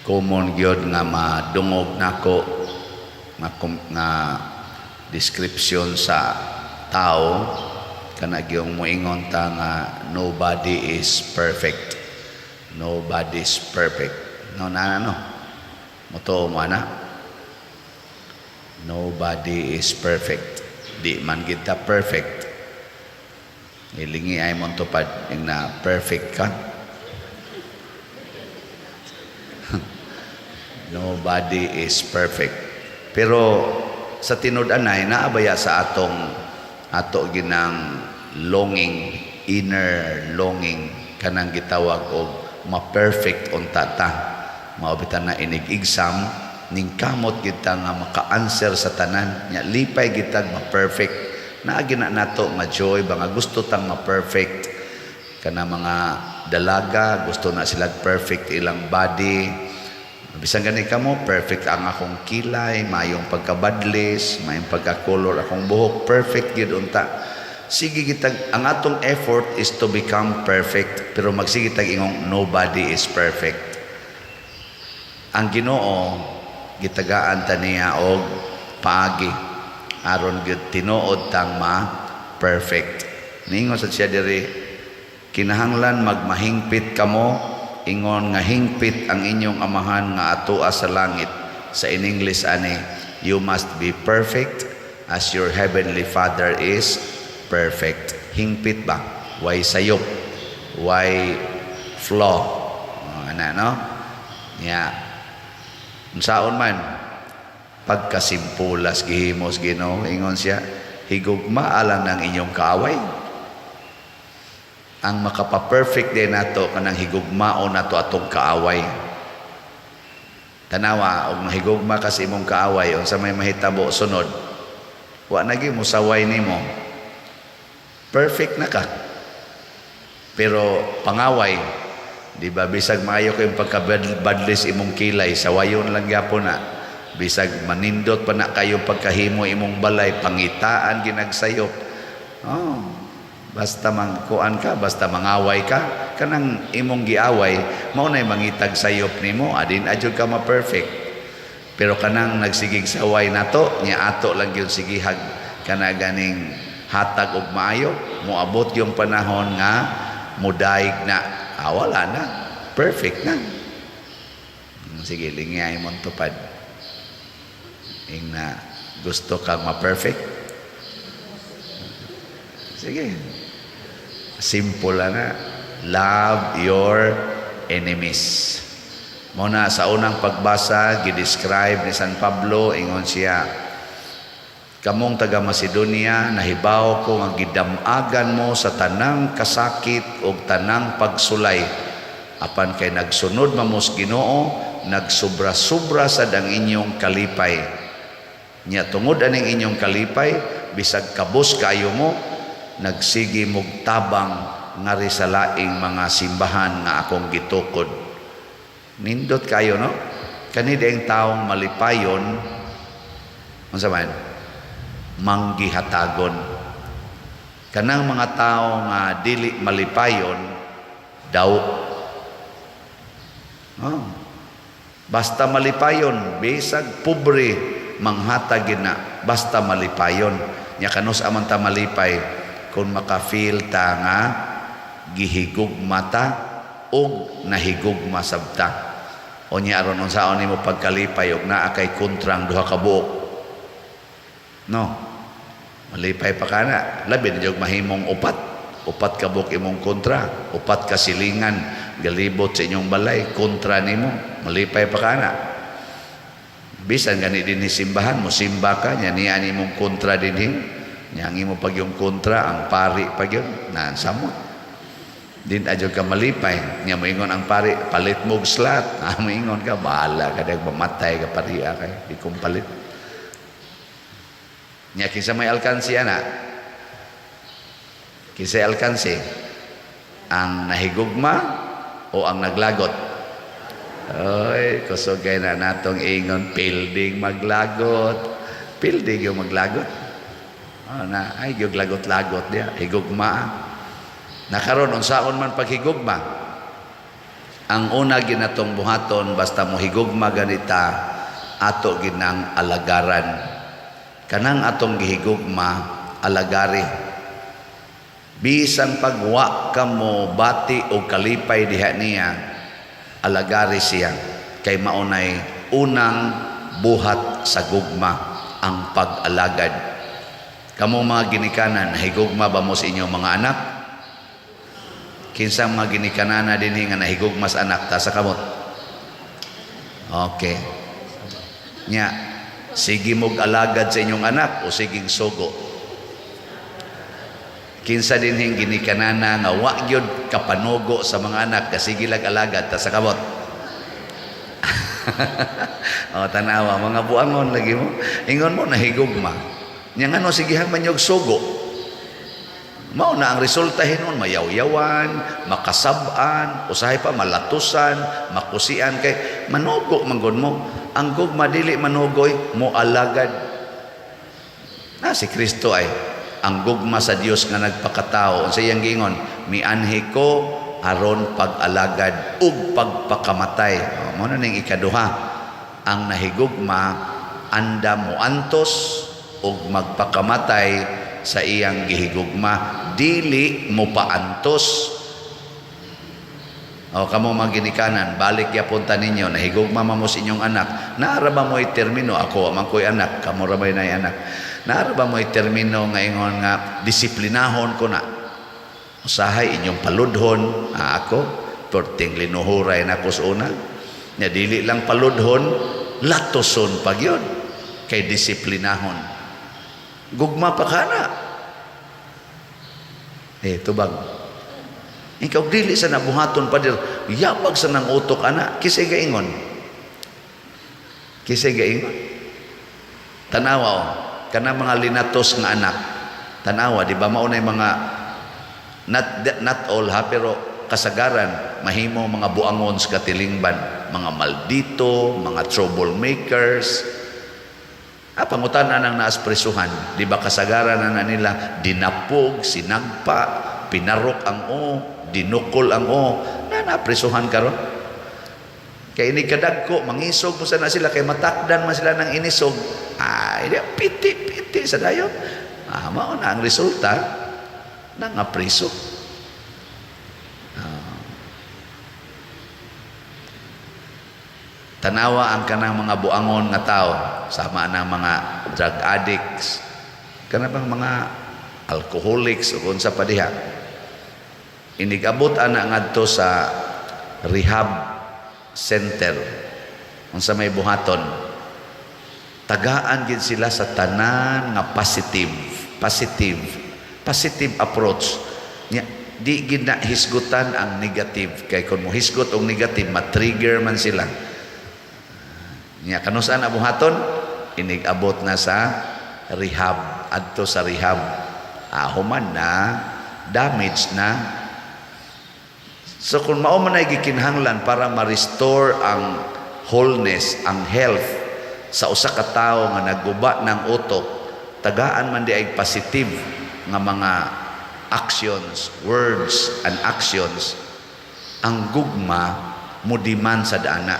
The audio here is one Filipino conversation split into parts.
common gyud nga madungog nako nga description sa tao kana gyung moingon ta nga nobody is perfect. Nobody is perfect. No moto mo na. Nobody is perfect. Di man kita perfect. Ilingi ay mong tupad yung na perfect ka. Nobody is perfect. Pero sa tinud-anay naabaya sa ato ginang longing, inner longing kanang gitawag og ma-perfect unta ta. Maobitan na inig-exam ning kamot kita nga maka-answer sa tanan. Nya lipay gitag ma-perfect. Naagi na nato nga joy ba nga gusto tang ma-perfect. Kana mga dalaga gusto na sila perfect ilang body. Bisan gani kamo, perfect ang akong kilay, mayong pagkabadlis, mayong pagkakolor akong buhok, perfect gid unta. Sige gitag, ang atong effort is to become perfect, pero magsige tag ingong nobody is perfect. Ang Ginoo gitagaan ta niya og paagi aron gid tinuod tang perfect. Ningon sa siya diri, kinahanglan magmahingpit kamo. Ingon nga hingpit ang inyong amahan nga atoa sa langit. Sa in English ani, you must be perfect as your heavenly Father is perfect. Hingpit ba? Why sayop? Why flaw? No? Yeah. Unsaon man pagkasimpulas gihimos Ginoo, ingon siya, higugma alang ng inyong kaaway. Ang makapa-perfect din nato kanang higugmao nato atong kaaway. Tanawa og mahigugma kasi imong kaaway unsa may mahitabo sunod, wa na gyud mo saway nimo. Perfect na ka. Pero pangaway, di ba bisag maayo kayong pagkabadlis imong kilay, sawayon lang gyapon na. Bisag manindot pa na kayo pagkahimo imong balay, pangitaan ginagsayop. Basta mangkuan ka, basta mangaway ka, kanang imong giaway, mao nay mangitag sayop nimo, adin adjud ka ma-perfect. Pero kanang nagsigig saway nato, nya ato lang gyud sigihag kana ganing hatag og maayo, moabot yung panahon nga mudaig na, wala na, perfect na. Sige, lingay mo tupad. Ing na gusto kang ma-perfect. Sige. Simple na. Love your enemies. Muna sa unang pagbasa, gidescribe ni San Pablo, ingon siya, kamong taga Macedonia, nahibaw ko nga gidamagan mo sa tanang kasakit o tanang pagsulay. Apan kay nagsunod mamos Ginoo, nagsubra-subra sa dang inyong kalipay. Nya tungod aning inyong kalipay, bisag kabus kayo mo, nagsigi mog tabang ngari sa laing mga simbahan nga akong gitukod. Nindot kayo, no? Kani daing taong malipayon, unsa man? Manggihatagon. Kanang mga tao nga dili malipayon daw. Basta malipayon, bisag pobre manghatagin na, basta malipayon. Nya kanus aman ta malipay kung makafeel ta nga gihigugma ta o nahigugma sabta. O niya aron unsaon nimo pagkalipay og naa kay kontrang duha ka buok. No. Malipay pa kana, labi na jud mahimong upat ka buok imong kontra, upat ka silingan galibot sa inyong balay kontra nimo, malipay pa kana. Bisan gani dinhi simbahan mo simba ka nya niya nimong kontra dinhi. Yang imo pag yung kontra ang pari pag yun na samot din adyo ka malipay nya moingon ang pari palit mo slot moingon ka bahala ka dag mamatay ka pariya kay di kong palit nya kinsa may alkansi ana kinsa alkansi ang nahigugma o ang naglagot. Oy kusog kay na natong ingon building maglagot building yung maglagot. Na ay gyud lagot-lagot dia higugma. Nakaron unsaon man paghigugma? Ang una ginatong buhaton basta mohigugma ganita ato ginang alagaran. Kanang atong gihigugma alagari. Bisan pagwa ka mo bati o kalipay diha niya, alagari siya. Kay maunay unang buhat sa gugma ang pag-alagad. Kamo mga ginikanan, nahigugma ba mo sa inyong mga anak? Kinsa mga ginikanana din nga nahigugma sa anak ta sa kamot? Okay. Nya, sige mog alagad sa inyong anak o siging sugo? Kinsa din hing ginikanana nga wa gyud kapanugo sa mga anak kasi gilag alagad ta sa kamot? O tanawa mga buangon lagi mo. Ingon mo nahigugma. Nya ngano sigihan man yung sugo? Mao na ang resulta hinon mayaw-yawan, makasab-an, usahay pa malatusan, makusian kay manugo manggod mo. Ang gugma dili manugoy mo alagad. Na si Kristo ay ang gugma sa Dios nga nagpakatao. Unsa iyang giingon? Mianhi ko aron pag-alagad ug pagpakamatay. Mao na ning ikaduha. Ang nahigugma anda mo antos ug magpakamatay sa iyang gihigugma, dili mo paantos. O kamo mga ginikanan, balik yapunta ninyo, nahigugma mo sa inyong anak, naara ba mo termino? Ako man ko'y anak, kamo ra ba na anak? Naara ba mo termino nga ingon nga disiplinahon ko na? Usahay inyong paludhon, ako, perting linuhuray na ko sa una. Nya dili lang paludhon, latoson pag yun, kay disiplinahon. Gugma pa ka na. Tubag. Ikaw dili sa nabuhaton pa dir. Yapag sa nang utok ana. Kisay gaingon. Kisay gaingon. Tanawa o. Kana mga linatos nga anak. Tanawa. Di ba maunay mga not all ha. Pero kasagaran. Mahimo mga buangon sa katilingban. Mga maldito. Mga troublemakers. Pangutanan ng naaspresuhan, di ba kasagaran na nila dinapog, sinagpa, pinarok ang dinukol ang napresuhan karon. Kay ini kadagko mangisog mo sana sila kay matakdan man sila ng inisog. Piti sa dayon. Mao na ang resulta ng apreso. Tanawa ang kanang mga buangon nga tao, sama ng mga drug addicts, kanang mga alcoholics o kung sa padiha. Inigabot ana ngadto sa rehab center unsa may buhaton. Tagaan gid sila sa tanan nga positive approach. Di gid na hisgutan ang negative kay kun mo hisgot og negative ma-trigger man sila. Nya kanusa na buhaton inigabot na sa rehab adto sa rehab human na damage na. So kung mao man ay gikinahanglan para ma-restore ang wholeness, ang health sa usa ka tawo nga naguba ng utok, tagaan man di ay positive nga mga actions, words and actions. Ang gugma mo demand sa dana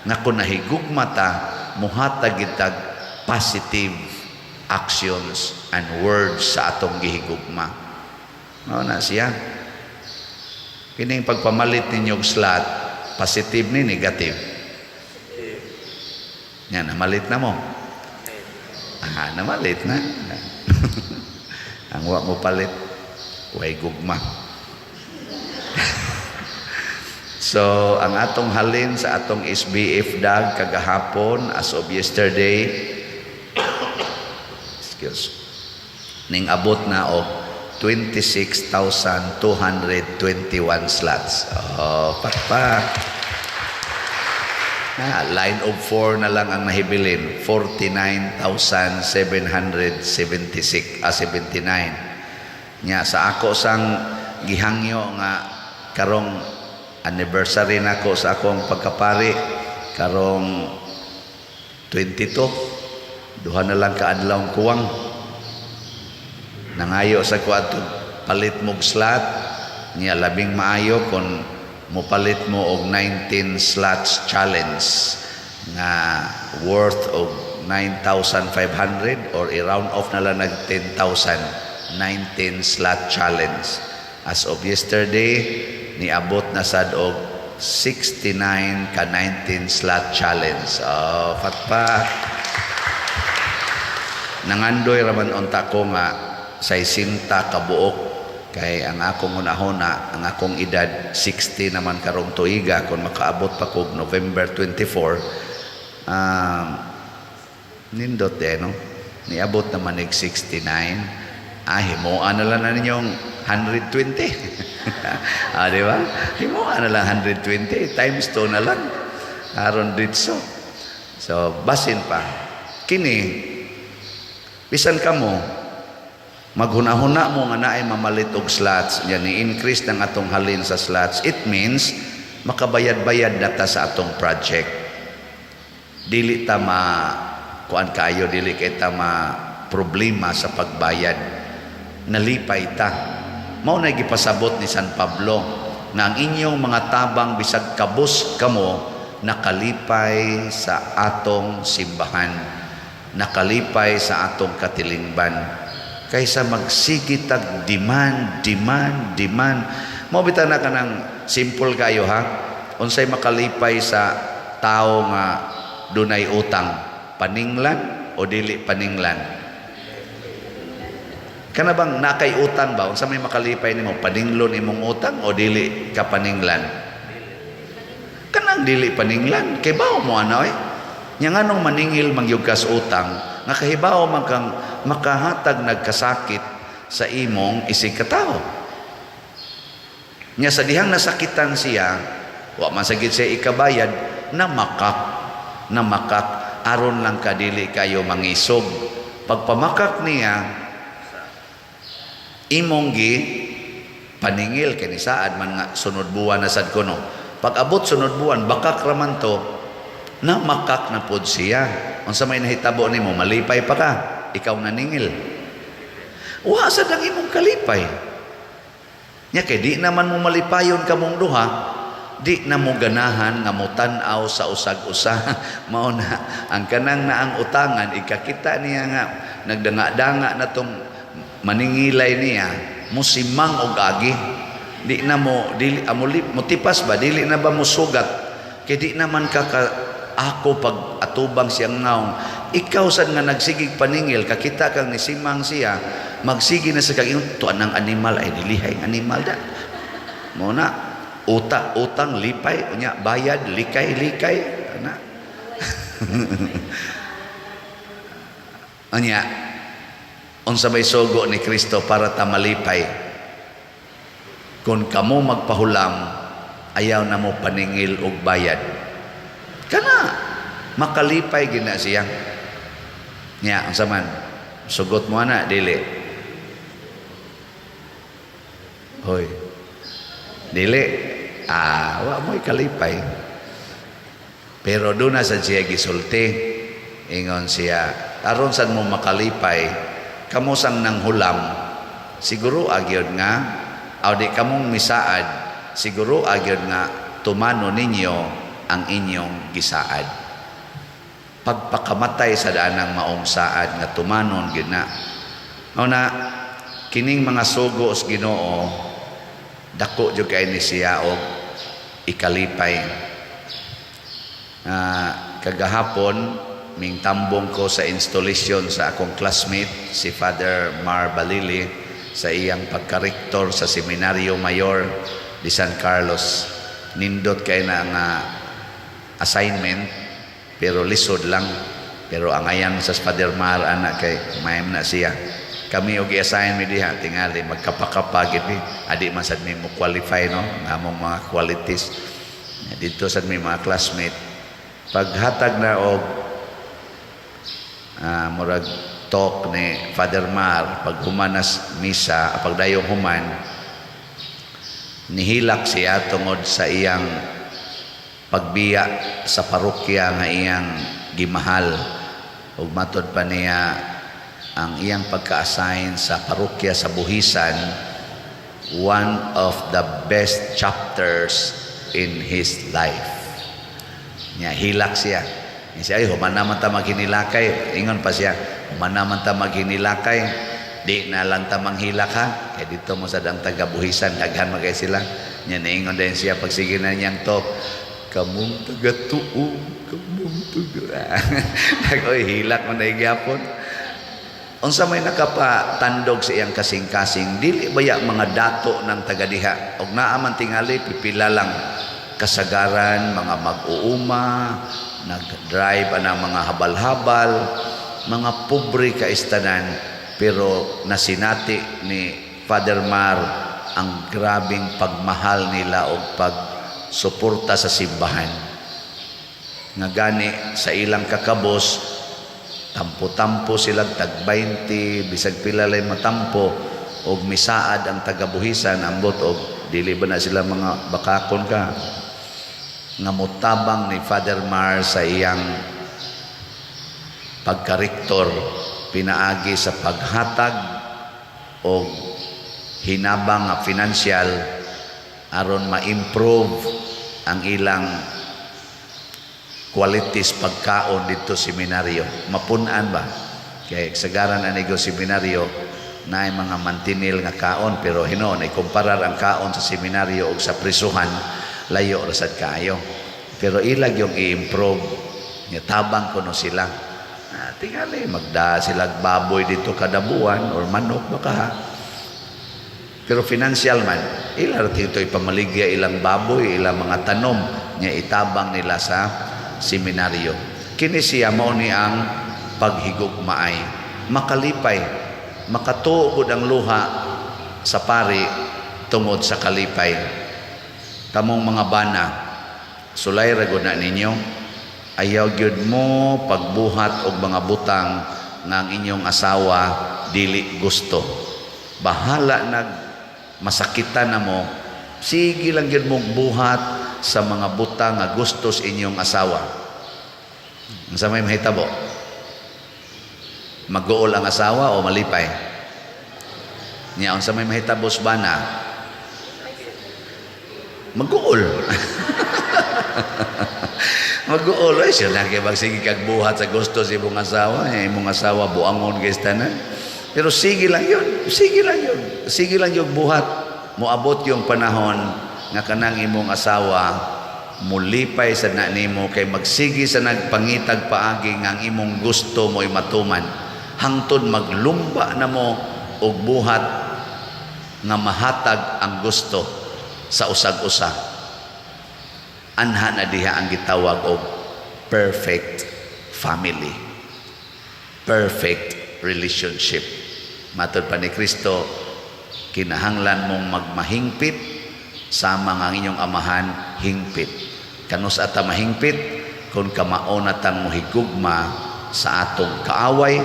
nga kung nahigugma ta muhatag itag positive actions and words sa atong gihigugma. Mao na siya. Kining pagpamalit ninyo og slot, positive ni negative. Yan, namalit na mo. Namalit na. Ang wa mo palit, way gugma. So, ang atong halin sa atong SBF dag kagahapon as of yesterday, ning abot na og 26,221 slots. Pakpak. Line of 4 na lang ang nahibilin. 49,776 79. Nya sa ako sang gihangyo nga karong anniversary na ko sa akong pagkapari karong 22. Duha na lang kaadlawng kuwang. Nangayo sa kwadto palit mog slot niya labing maayo kon Mupalit mo og 19 slots challenge nga worth of 9,500 or i-round off na lang nag 10,000. 19 slot challenge. As of yesterday, niabot na sad og 69 ka 19 slot challenge. Oh, fatpa. Nangandoy raman unta ko nga sa 60 ka buok kay ang akong unahona, ang akong edad 60 naman karong tuiga kung makaabot pa ko November 24. Nindot no? Niabot naman ig 69. Himuan na lang na ninyong 120. Di ba? Himuan na lang 120. Times 2 na lang. Aron ditso. So, basin pa. Kini, bisan ka mo, maghuna-huna mo nga naay mamalit og slots. Yan, i-increase ng atong halin sa slots. It means, makabayad-bayad na ta sa atong project. Dili ta kuan kayo, dili kay ta problema sa pagbayad. Nalipay ta. Mao na gipasabot ni San Pablo na ang inyong mga tabang bisag kabus kamo nakalipay sa atong simbahan, nakalipay sa atong katilingban, kaysa magsigitag demand. Mao bitaw na kanang simple kayo ha. Unsay makalipay sa tao nga dunay utang, paninglan o dili paninglan? Kana bang nakay utang ba? Unsa may makalipay nimo, paninglon imong utang o dili ka paninglan? Kanang dili paninglan, kay bao mo ano nya nganong maningil mangyugkas utang, nga kahibaw man kang makahatag nagkasakit sa imong isig katao. Nya sa dihang nasakitan siya, wa man sagid siya ikabayad, namakak aron lang kadili kayo mangisog. Pagpamakak niya, imong gi paningil kini saad man nga sunod buwan na sad kuno. Pag abot sunod buwan bakak raman to, na makak na pod siya. Unsa may nahitabo nimo, malipay pa ka, ikaw naningil. Wa sad ang imong kalipay. Nya kay di naman mo malipayon kamong duha, di na mo ganahan nga mo tan-aw sa usag-usa. Mao na ang kanang naang utangan, ikakita niya nga nagdanga-danga na tong maningilay niya, musimang og agi. Di na mo dili mo tipas ba, dili na ba mo sugat, kay di naman ako pag atubang siyang naong. Ikaw sad nga nagsigig paningil, kakita kang nisimang siya, magsigi na sa kag tuan ng animal ay dilihay animal da. Mo na utang lipay unya bayad likay ana. Anya unsa may sugo ni Kristo para ta malipay? Kung kamo magpahulam, ayaw na mo paningil og bayad, kana makalipay gina siya. Nya unsa man sugot mo ana dili? Hoy, dili. Wa mo'y kalipay. Pero doon na sa siya gisulti, ingon siya, aron sad mo makalipay, kamo sang nang hulam, siguro agyod nga, aw di kamong misaad, siguro agyod nga tumano ninyo ang inyong gisaad. Pagpakamatay sa daanang maong saad nga tumanon gyud na. Mao na kining mga sugo sa Ginoo, dako jud kay ni siya og ikalipay. Kagahapon mingtambong ko sa installation sa akong classmate si Father Mar Balili sa iyang pagka-rektor sa Seminaryo Mayor de San Carlos. Nindot kay na nga assignment pero lisod lang, pero ang ayan sa Father Mar ana kay mayam na siya. Kami og i-assign mi diha tingali magkapakapa gid mi, adi man sad mi mo qualify no nga among mga qualities dito sad mi mga classmate. Paghatag na og murag talk ni Father Mar pag humanas misa, pagdayong human, nihilak siya tungod sa iyang pagbiya sa parokya nga iyang gimahal, ug matod pa niya ang iyang pagka-assign sa parokya sa Buhisan, one of the best chapters in his life. Nya hilak siya. Ni siya ay human naman ta maghinilakay. Ingon pa siya, human naman ta maghinilakay. Di na lang ta manghilak ha. Kaya dito mo sa dang taga-buhisan, daghan magay sila. Nya naingon din siya pag sige na niyang to, kamong taga-tuo, kamong taga. Oy hilak mo na igyapon. Unsa may nakapatandog sa iyang kasing-kasing, dili baya mga dato ng taga-diha. Og naa man tingali pipila lang kasagaran, mga mag-uuma, nag-drive anang mga habal-habal, mga pobre kaistanan, pero nasinati ni Father Mar ang grabing pagmahal nila o pagsuporta sa simbahan. Nga gani sa ilang kakabos, tampo-tampo silang tag 20, bisag pila lay matampo, og misaad ang tagabuhisan, ambot og dili ba na sila mga bakakon ka. Nga mutabang ni Father Mar sa iyang pagkarektor, pinaagi sa paghatag o hinabang nga financial aron ma-improve ang ilang qualities pagkaon dito seminaryo. Mapunan ba? Kaya sagaran anigo seminaryo na ay mga mantinil nga kaon, pero hinon ay kumparar ang kaon sa seminaryo o sa prisuhan, layo rasad kayo. Pero ilag yung i-improve. Tabang ko no sila. Tingali, magda sila baboy dito kada buwan or manok baka ha. Pero financial man, ilar dito ipamaligya ilang baboy, ilang mga tanom niya itabang nila sa seminaryo. Kini siya mao ni ang paghigugmaay, makalipay, makatuod ang luha sa pari tungod sa kalipay. Kamong mga bana, sulay ra gud na ninyo, ayaw gyud mo pagbuhat og mga butang nga ang inyong asawa dili gusto. Bahala nag masakitan na mo, sige lang gyud mong buhat sa mga butang nga gustos inyong asawa. Unsa may mahitabo? Mag-uol ang asawa o malipay? Nya unsa may mahitabo sa bana? Mag-uol. Mag-uol ay siya na kay magsige kag buhat sa gusto sa imong asawa, imong asawa buangon guys tanan. Pero sige lang yun, sige lang yun, sige lang yung buhat. Moabot yung panahon nga kanang imong asawa mulipay sa na nimo kay magsigi sa nagpangitag paagi nga ang imong gusto mo'y matuman, hangtod maglumba na mo og buhat nga mahatag ang gusto sa usag-usa. Anha na diha ang gitawag og perfect family, perfect relationship. Matod pa ni Kristo, kinahanglan mong magmahingpit sama nga ang inyong amahan hingpit. Kanus ata mahingpit kung kamaon natang mohigugma sa atong kaaway,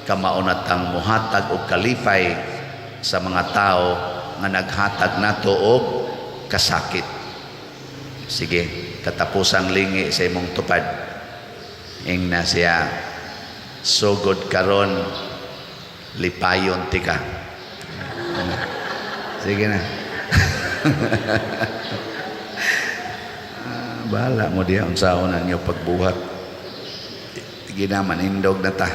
kamaon natang muhatag og kalipay sa mga tao nga naghatag nato og kasakit. Sige, katapusang lingi sa imong tupad. Ing na siya, sugod karon lipayon tika. Sige na. Bahala mo diya unsaon na niyo pagbuhat. Ginaman indog na ta.